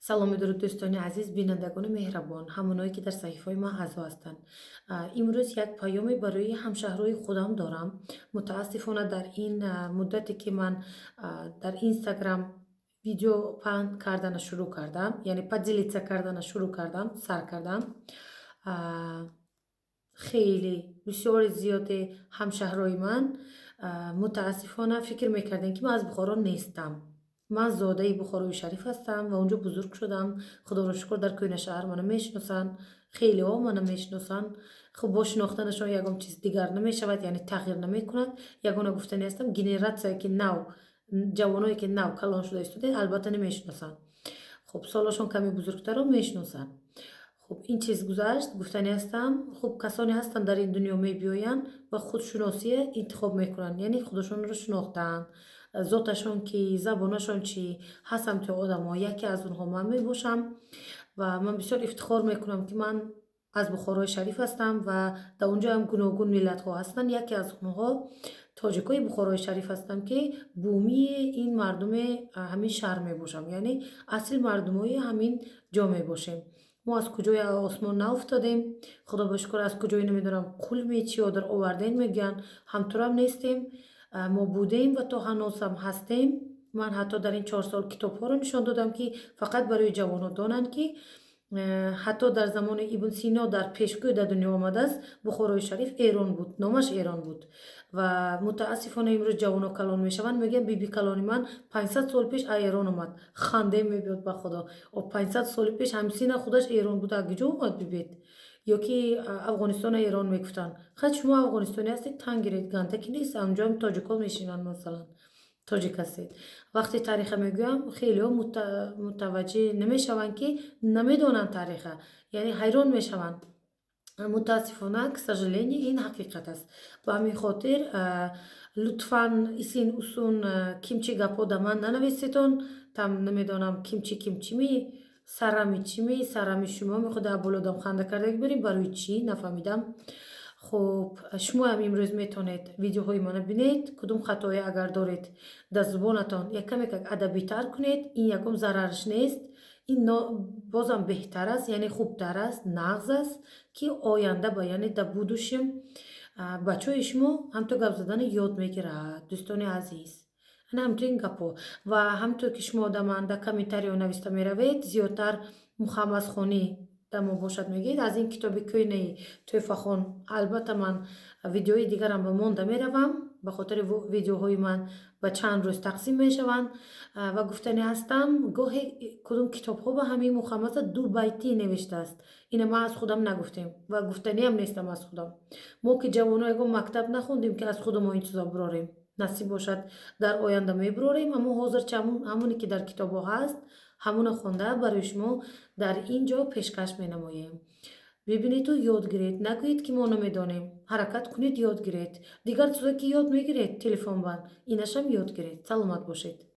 саломи дуруд дӯстони азиз, бинандагони меҳрабон, ҳамоное ки дар саҳифаи ман аъзо ҳастанд. Имрӯз як паёме барои ҳамшаҳрои худам дорам. Мутаассифона дар ин муддате ки ман дар Инстаграм видео паҳн кардана шурӯъ кардам, яъне поделиться кардана шурӯъ кардам, сар кардам. Хеле бисёри зиёде ҳамшаҳрои ман мутаассифона фикр мекардем ки ман аз Бухоро нестам. Ман зодаи Бухорои Шариф ҳастам ва онҷо бузург шудам. Худоро шукр, дар Кӯҳнашаҳр мана мешиносанд, хелеҳо мана мешиносанд. Хуб, бо шинохтанашон ягон чиз дигар намешавад, яъне тағйир намекунад. Ягона гуфтани ҳастам, генератсияе ки нав, ҷавоное ки нав калон шуда истодаанд, албатта намешиносанд. Хуб, солашон каме бузургтаро мешиносанд. хуб, ин чиз гузашт, гуфтани ҳастам, хуб, касоне ҳастанд дар ин дунё мебиёянд ва худшиносие интихоб мекунанд, яъне худошонро шинохтаанд, зоташон кӣ, забонашон чӣ, ҳаст ҳамчун одамо. Яке аз онҳо ман мебошам ва ман бисёр ифтихор мекунам ки ман аз Бухорои Шариф ҳастам ва дар онҷоям гуногун миллатҳо ҳастанд. Яке аз онҳо тоҷикои Бухорои Шариф ҳастам ки бумии ин мардуми ҳамин шаҳр мебошам, яъне асл мардумои ҳамин ҷо мебошем. мо аз куҷои осмон науфтодем, худо ба шукр, аз куҷои намедонам қулми чӣ одир овардем мегӯянд, ҳамтурам нестем. Мо будем ва то ҳанӯзам ҳастем. Ман ҳатто дар ин 4 сол китобҳоро нишон додам ки фақат барои ҷавонон донанд ки ҳатто дар замони Ибн Сино дар пешгӯ дар дунё омадааст. Бухорои Шариф Эрон буд, номаш Эрон буд ва мутаассифона имрӯз ҷавонон калон мешаванд, мегӯянд биби калони ман 500 соли пеш аз Эрон омад. Хандем мебиёд ба худо. 500 соли пеш ҳамсина худаш Эрон буда, аз куҷо омад бибед? Ё ки Афғонистон Эрон мегуфтанд. Хат шумо афғонистони ҳастед, тан гиред, гандаки нест, анҷоам тоҷикон мешинанд, масалан тоҷик ҳастед. Вақти тариха мегӯям, хелеҳо мутаваҷҷиҳ намешаванд ки намедонанд тариха, яъне ҳайрон мешаванд. Мутаассифона, к сожалению, ин ҳақиқат аст. Ба ҳамин хотир лутфан исин уsun кимчи гапҳо да ман нанависетон. Там намедонам кимчими, сарами шумо мехоҳед аз боло дам ханда карда бибарем, барои чӣ нафаҳмидам. хуб, шумоам имрӯз метавонед видеоҳои мана бинед. Кудум хатое агар доред дар зубонатон якамекак адабитар кунед. Ин ягон зарараш нест. Ин бозам беҳтар аст, яъне хубтар аст, нағз аст ки оянда ба яъне дар будущем бачаҳои шумо ҳамтун гап задани ёд мегиранд. Дӯстони азиз, ана ҳамтун ин гапҳо ва ҳамтун ки шумо да ман дар комментариҳо нависта меравед, зиёдтар Мухаммадхонӣ да мо бошад мегӯед. Аз ин китоби кӯҳнаи Тӯҳфахон албатта ман видеои дигарам ба монда меравам, ба хотири видеоҳои ман ба чанд рӯз тақсим мешаванд ва гуфтани ҳастам, гоҳе кудум китобҳо ба ҳамин Мухаммада ду байтӣ навиштааст. Ина ман аз худам нагуфтем ва гуфтаниам нестам аз худам. Мо ки ҷавоно ягон мактаб нахондем ки аз худамон ин чизо бирорем. Насиб бошад дар оянда мебирорем, аммо ҳозирча ҳамоне ки дар китобҳо ҳаст, ҳамона хонда барои шумо дар ин ҷо пешкаш менамоем. бибинеду ёд гиред, нагӯед ки мо намедонем. Ҳаракат кунед, ёд гиред. Дигар чизое ки ёд мегиред, телефон банд, инашам ёд гиред. Саломат бошед.